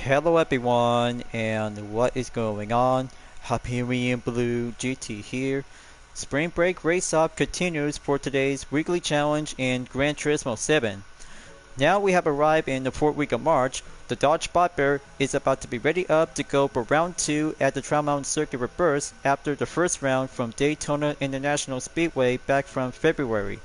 Hello everyone, and what is going on? Hyperion-Blue-GT here. Spring break race-up continues for today's weekly challenge in Gran Turismo 7. Now we have arrived in the 4th week of March. The Dodge Viper is about to be ready up to go for round 2 at the Trial Mountain Circuit Reverse after the first round from Daytona International Speedway back from February.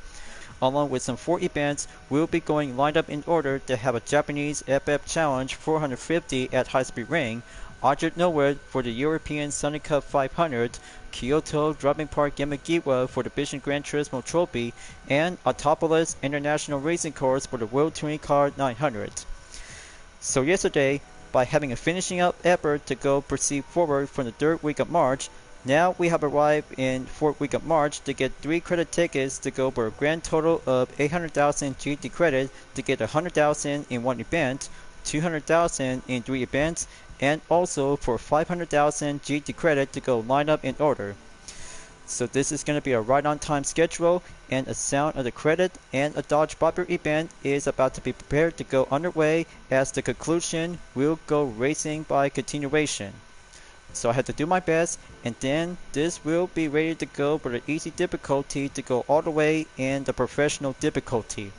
Along with some 4 events, we'll be going lined up in order to have a Japanese FF Challenge 450 at High Speed Ring, Object Nowhere for the European Sunny Cup 500, Kyoto Driving Park Yamagiwa for the Bition Gran Turismo Trophy, and Autopolis International Racing Course for the World Touring Car 900. So yesterday, by having a finishing up effort to go proceed forward from the 3rd week of March, now we have arrived in 4th week of March to get 3 credit tickets to go for a grand total of 800,000 GT credit to get 100,000 in one event, 200,000 in 3 events, and also for 500,000 GT credit to go line up in order. So this is going to be a right on time schedule, and a sound of the credit and a Dodge Viper event is about to be prepared to go underway as the conclusion will go racing by continuation. So I had to do my best, and then this will be ready to go for the easy difficulty to go all the way in the professional difficulty.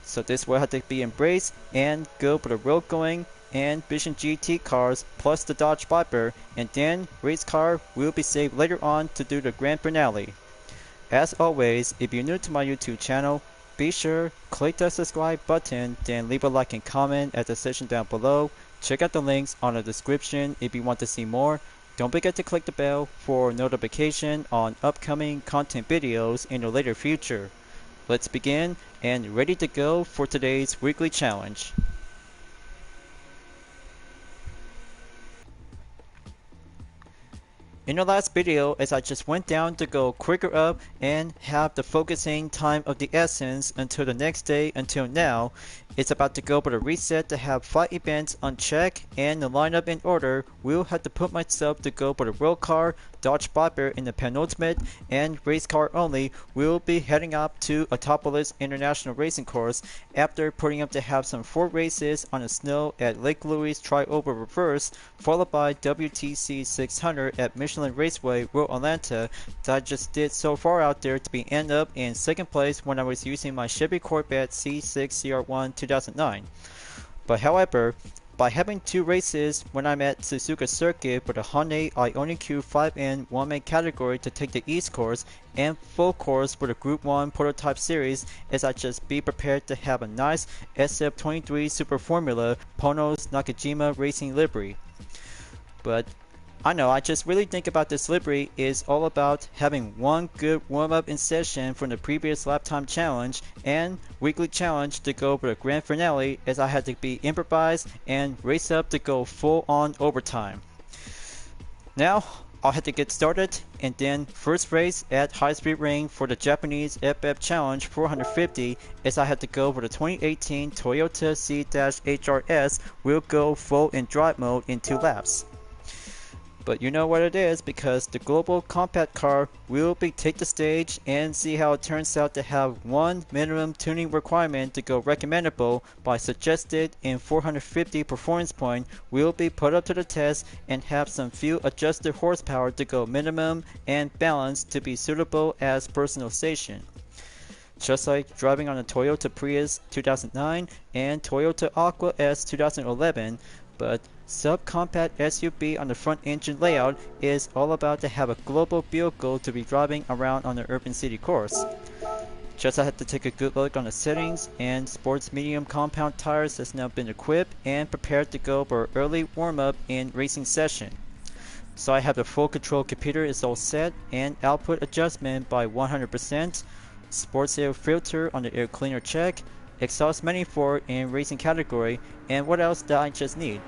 So this will have to be embraced and go for the road going and Vision GT cars plus the Dodge Viper, and then race car will be saved later on to do the grand finale. As always, if you're new to my YouTube channel, be sure click the subscribe button, then leave a like and comment at the section down below. Check out the links on the description if you want to see more. Don't forget to click the bell for notification on upcoming content videos in the later future. Let's begin and ready to go for today's weekly challenge. In the last video, as I just went down to go quicker up and have the focusing time of the essence until the next day until now, it's about to go for the reset to have 5 events on check and the lineup in order. We'll have to put myself to go for the road car, Dodge Viper in the penultimate, and race car only. We'll be heading up to Autopolis International Racing Course after putting up to have some 4 races on the snow at Lake Louise Trioval Reverse, followed by WTC 600 at Michelin Raceway, Road Atlanta, that I just did so far out there to be end up in 2nd place when I was using my Chevy Corvette C6 CR1 2009. But however, by having 2 races when I'm at Suzuka Circuit for the Hyundai IONIQ 5N one-man category to take the East Course and full course for the Group 1 Prototype Series, as I just be prepared to have a nice SF23 Super Formula Ponos Nakajima Racing livery. But I know, I just really think about this livery is all about having one good warm-up in session from the previous lap time challenge and weekly challenge to go for the grand finale, as I had to be improvised and race up to go full on overtime. Now I'll have to get started, and then first race at High Speed Ring for the Japanese FF Challenge 450, as I had to go for the 2018 Toyota C-HRS will go full in drive mode in 2 laps. But you know what it is, because the global compact car will be take the stage and see how it turns out to have one minimum tuning requirement to go recommendable by suggested in 450 performance point will be put up to the test and have some few adjusted horsepower to go minimum and balance to be suitable as personal station. Just like driving on a Toyota Prius 2009 and Toyota Aqua S 2011, but subcompact SUV on the front engine layout is all about to have a global vehicle to be driving around on the urban city course. Just I had to take a good look on the settings, and sports medium compound tires has now been equipped and prepared to go for early warm-up in racing session. So I have the full control computer is all set and output adjustment by 100%, sports air filter on the air cleaner check, exhaust manifold in racing category, and what else that I just need?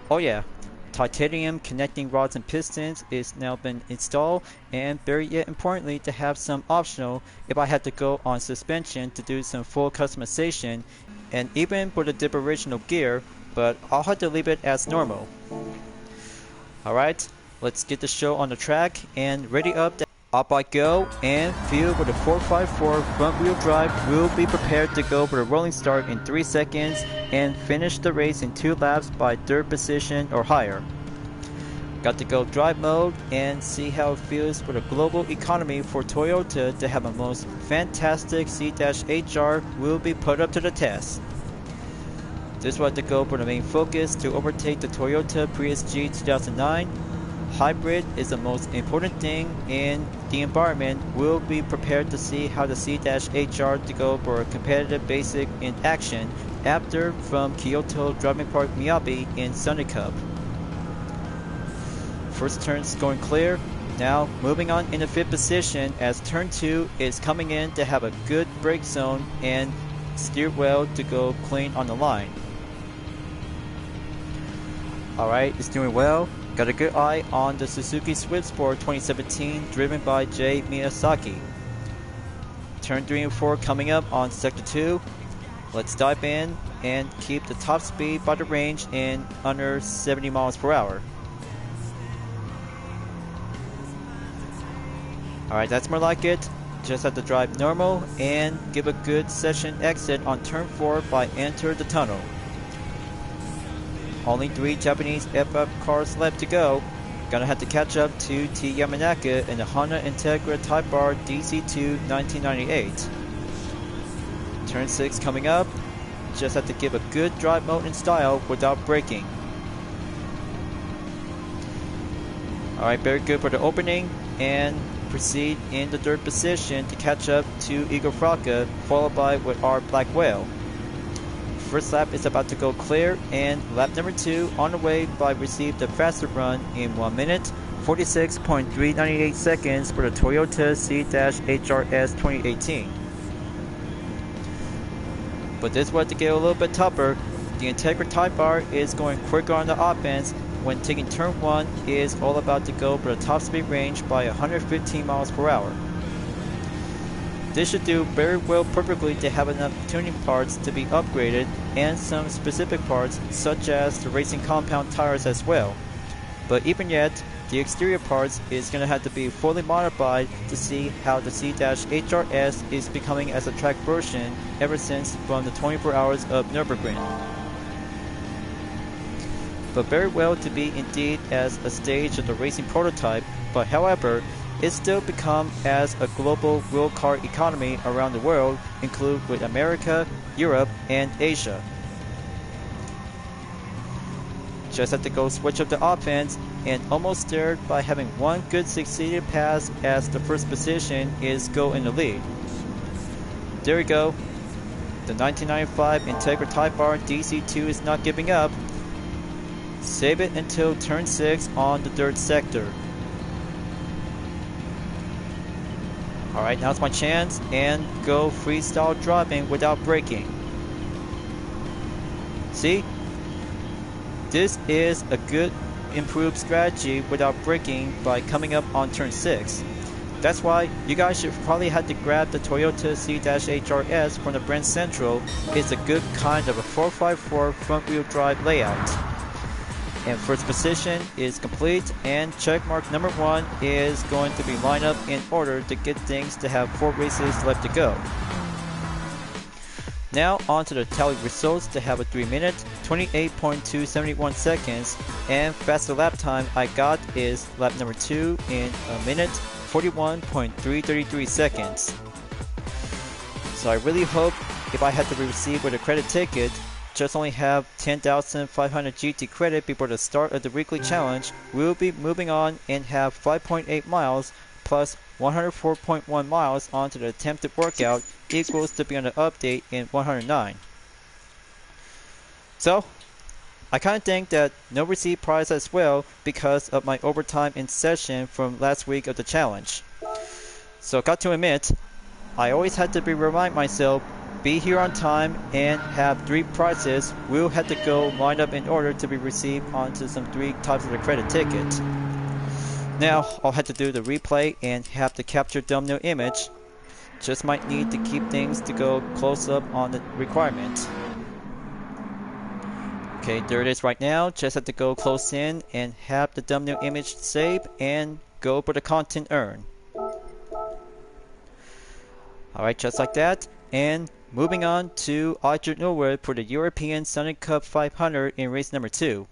Oh yeah, titanium connecting rods and pistons is now been installed, and very yet importantly to have some optional if I had to go on suspension to do some full customization, and even for the dip original gear, but I'll have to leave it as normal. Alright, let's get the show on the track and ready up. Up I go, and fueled with a 454 front wheel drive, will be prepared to go for a rolling start in 3 seconds and finish the race in 2 laps by 3rd position or higher. Got to go drive mode and see how it feels for the global economy for Toyota to have a most fantastic C-HR will be put up to the test. This was to go for the main focus to overtake the Toyota Prius G 2009. Hybrid is the most important thing in the environment. We'll be prepared to see how the C-HR to go for a competitive basic in action after from Kyoto Driving Park Miyabi in Sunday Cup. First turn's going clear. Now moving on in the 5th position as turn 2 is coming in to have a good brake zone and steer well to go clean on the line. Alright, it's doing well. Got a good eye on the Suzuki Swift Sport 2017 driven by Jay Miyazaki. Turn 3 and 4 coming up on Sector 2. Let's dive in and keep the top speed by the range in under 70 miles per hour. Alright, that's more like it. Just have to drive normal and give a good session exit on turn 4 by enter the tunnel. Only 3 Japanese FF cars left to go. Gonna have to catch up to T Yamanaka in the Honda Integra Type R DC2 1998. Turn 6 coming up. Just have to give a good drive mode in style without braking. Alright, very good for the opening and proceed in the 3rd position to catch up to Igor Fraka, followed by with our Black Whale. First lap is about to go clear, and lap number 2 on the way by received a faster run in 1 minute, 46.398 seconds for the Toyota C-HRS 2018. But this was to get a little bit tougher. The Integra Type R is going quicker on the offense when taking turn 1 is all about to go for the top speed range by 115 miles per hour. This should do very well perfectly to have enough tuning parts to be upgraded and some specific parts such as the racing compound tires as well. But even yet, the exterior parts is going to have to be fully modified to see how the C-HRS is becoming as a track version ever since from the 24 hours of Nürburgring. But very well to be indeed as a stage of the racing prototype, but however, it still become as a global wheel car economy around the world, include with America, Europe, and Asia. Just have to go switch up the offense and almost there by having one good succeeded pass as the 1st position is go in the lead. There we go. The 1995 Integra Type R DC2 is not giving up. Save it until turn 6 on the 3rd sector. Alright, now's my chance and go freestyle driving without braking. See? This is a good improved strategy without braking by coming up on turn 6. That's why you guys should probably have to grab the Toyota C-HRS from the Brand Central. It's a good kind of a 4x4 front wheel drive layout. And 1st position is complete, and checkmark number 1 is going to be lined up in order to get things to have 4 races left to go. Now on to the tally results to have a 3 minute, 28.271 seconds, and faster lap time I got is lap number 2 in a minute, 41.333 seconds. So I really hope if I had to be received with a credit ticket, just only have 10,500 GT credit before the start of the weekly challenge, we'll be moving on and have 5.8 miles plus 104.1 miles onto the attempted workout equals to be on the update in 109. So, I kind of think that no receipt prize as well because of my overtime in session from last week of the challenge. So got to admit, I always had to remind myself, be here on time and have 3 prizes will have to go lined up in order to be received onto some 3 types of the credit ticket. Now I'll have to do the replay and have to capture thumbnail image. Just might need to keep things to go close up on the requirement. Okay, there it is right now. Just have to go close in and have the thumbnail image saved and go for the content earned. Alright, just like that. And moving on to Archer Norwood for the European Sunny Cup 500 in race number 2.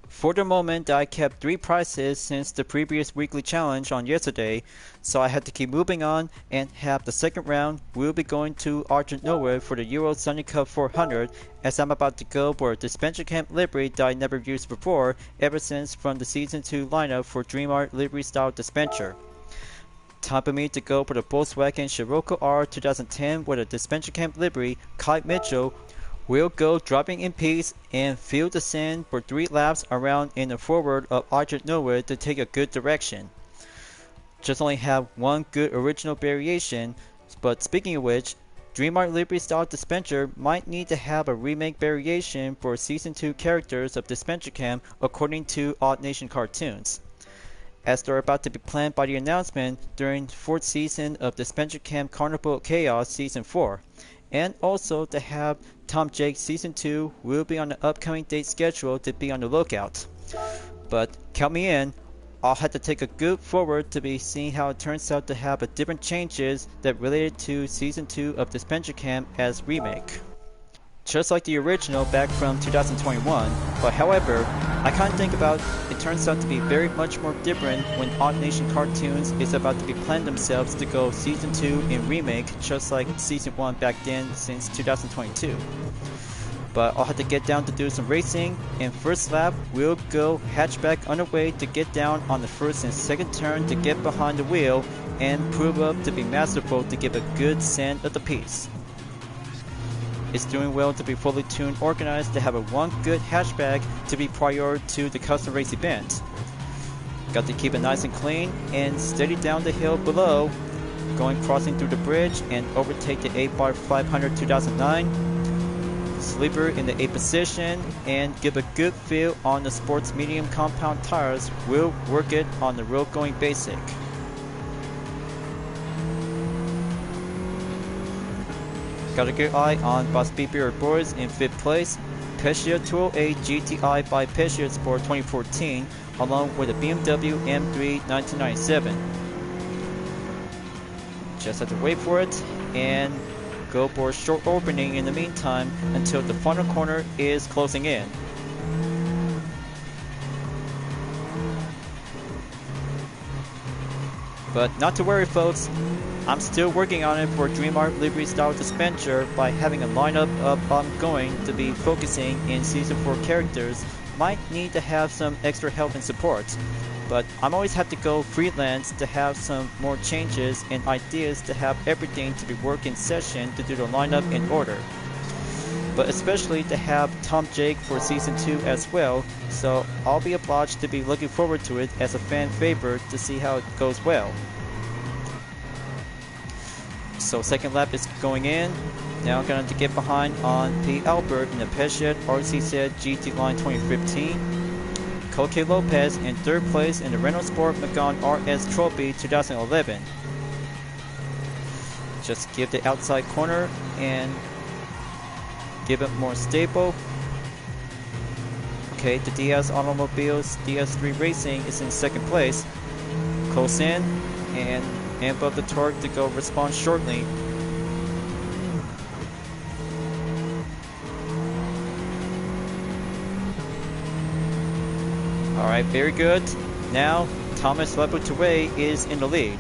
For the moment, I kept 3 prizes since the previous weekly challenge on yesterday, so I had to keep moving on and have the second round. We'll be going to Argent Norwood for the Euro Sunny Cup 400, as I'm about to go for a dispenser camp livery that I never used before ever since from the Season 2 lineup for Dream Art livery style dispenser. Time for me to go for the Volkswagen Scirocco R 2010 with a dispenser camp livery. Kai Mitchell will go driving in peace and feel the sand for 3 laps around in the forward of Argent Norwood to take a good direction. Just only have one good original variation, but speaking of which, Dream Art livery style dispenser might need to have a remake variation for Season 2 characters of Dispenser Camp according to Odd Nation Cartoons, as they're about to be planned by the announcement during the 4th season of Dispenser Camp Carnival Chaos Season 4. And also to have Tom Jake Season 2 will be on the upcoming date schedule to be on the lookout. But count me in, I'll have to take a good forward to be seeing how it turns out to have a different changes that related to Season 2 of Dispenser Camp as remake. Just like the original back from 2021, but however, I can't think about it turns out to be very much more different when Odd Nation Cartoons is about to be planning themselves to go Season 2 in remake just like Season 1 back then since 2022. But I'll have to get down to do some racing, and first lap we'll go hatchback underway to get down on the first and second turn to get behind the wheel and prove up to be masterful to give a good send of the piece. It's doing well to be fully tuned organized to have a one good hatchback to be prior to the custom race event. Got to keep it nice and clean and steady down the hill below, going crossing through the bridge and overtake the 8x500 2009. Sleeper in the 8th position and give a good feel on the sports medium compound tires. We'll work it on the road going basic. Got a good eye on Boss Beeper Boys in 5th place, Pescia 208 GTI by Pescia Sport 2014, along with a BMW M3 1997. Just have to wait for it and go for a short opening in the meantime until the final corner is closing in. But not to worry folks, I'm still working on it for Dream Art livery style dispenser by having a lineup of ongoing to be focusing in Season 4 characters. Might need to have some extra help and support, but I'm always have to go freelance to have some more changes and ideas to have everything to be work in session to do the lineup in order. But especially to have Tom Jake for Season 2 as well, so I'll be obliged to be looking forward to it as a fan favorite to see how it goes well. So second lap is going in. Now I'm going to get behind on P. Albert in the Pescia RCZ GT Line 2015. Coque Lopez in 3rd place in the Renault Sport Magon RS Trophy 2011. Just give the outside corner and give it more stable. Okay, the Diaz Automobiles DS3 Racing is in 2nd place. Close in and amp up the torque to go respond shortly. Alright, very good. Now Thomas Laboutouret is in the lead.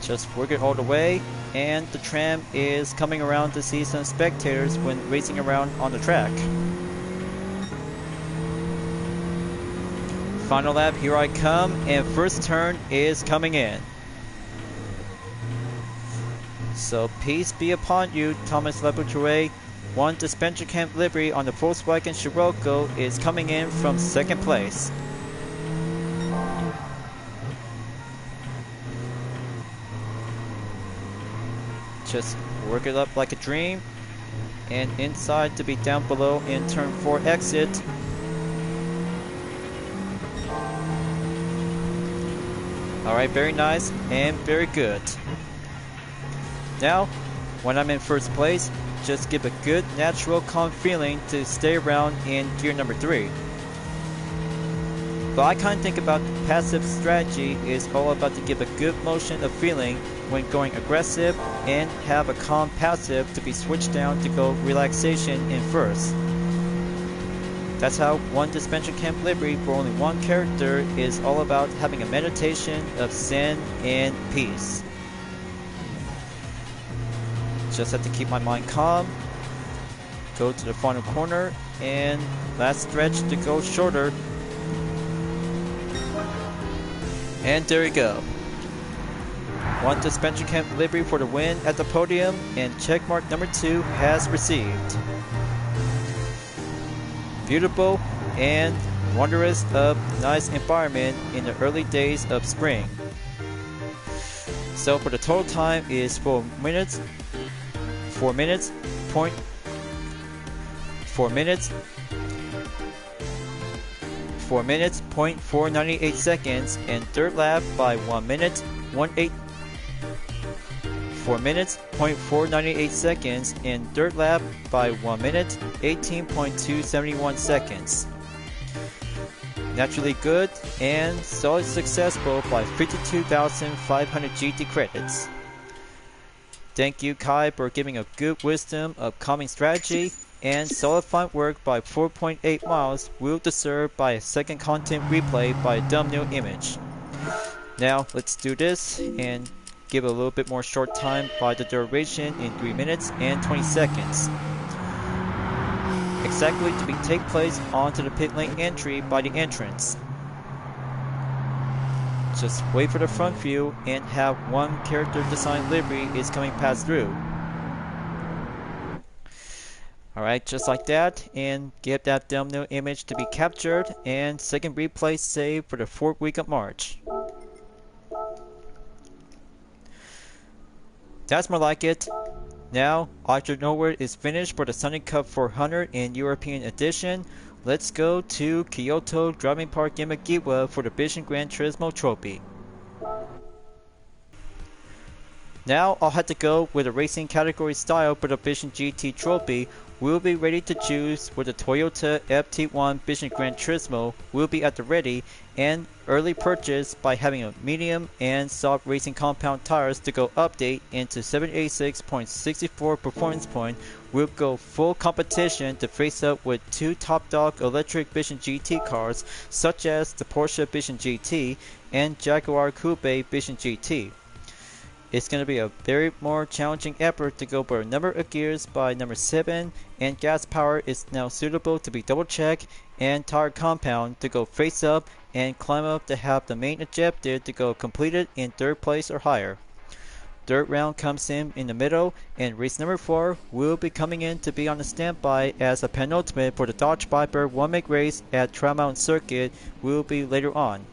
Just work it all the way, and the tram is coming around to see some spectators when racing around on the track. Final lap, here I come, and first turn is coming in. So peace be upon you, Thomas Laboutouret. One dispenser camp livery on the Volkswagen Scirocco is coming in from 2nd place. Just work it up like a dream, and inside to be down below in turn 4 exit. Alright, very nice and very good. Now, when I'm in 1st place, just give a good natural calm feeling to stay around in gear number 3. But I kind of think about passive strategy is all about to give a good motion of feeling when going aggressive and have a calm passive to be switched down to go relaxation in first. That's how one Dispensation Camp Livery for only one character is all about having a meditation of zen and peace. Just have to keep my mind calm, go to the final corner, and last stretch to go shorter. And there you go. One Dispensation Camp Livery for the win at the podium, and checkmark number 2 has received. Beautiful and wondrous of nice environment in the early days of spring. So for the total time is 4 minutes, 0.498 seconds, and third lap by 1 minute 4 minutes 0.498 seconds, and third lap by 1 minute 18.271 seconds. Naturally good and solid successful by 52,500 GT credits. Thank you, Kai, for giving a good wisdom of calming strategy, and solid fine work by 4.8 miles will deserve by a second content replay by a thumbnail image. Now let's do this and give a little bit more short time by the duration in 3 minutes and 20 seconds. Exactly to be take place onto the pit lane entry by the entrance. Just wait for the front view and have one character design livery is coming past through. Alright, just like that, and get that thumbnail image to be captured, and second replay saved for the 4th week of March. That's more like it. Now, Archer Nowhere is finished for the Sunny Cup 400 in European Edition. Let's go to Kyoto Driving Park Yamagiwa for the Vision Gran Turismo Trophy. Now I'll have to go with a racing category style for the Vision GT Trophy. We'll be ready to choose with the Toyota FT1 Vision Gran Turismo will be at the ready, and early purchase by having a medium and soft racing compound tires to go update into 786.64 performance point. We'll go full competition to face up with 2 top dog electric Vision GT cars such as the Porsche Vision GT and Jaguar Coupe Vision GT. It's going to be a very more challenging effort to go for a number of gears by number 7, and gas power is now suitable to be double checked, and tire compound to go face up and climb up to have the main objective to go completed in 3rd place or higher. Third round comes in the middle, and race number 4 will be coming in to be on the standby as a penultimate for the Dodge Viper 1 make race at Tri Mountain Circuit will be later on.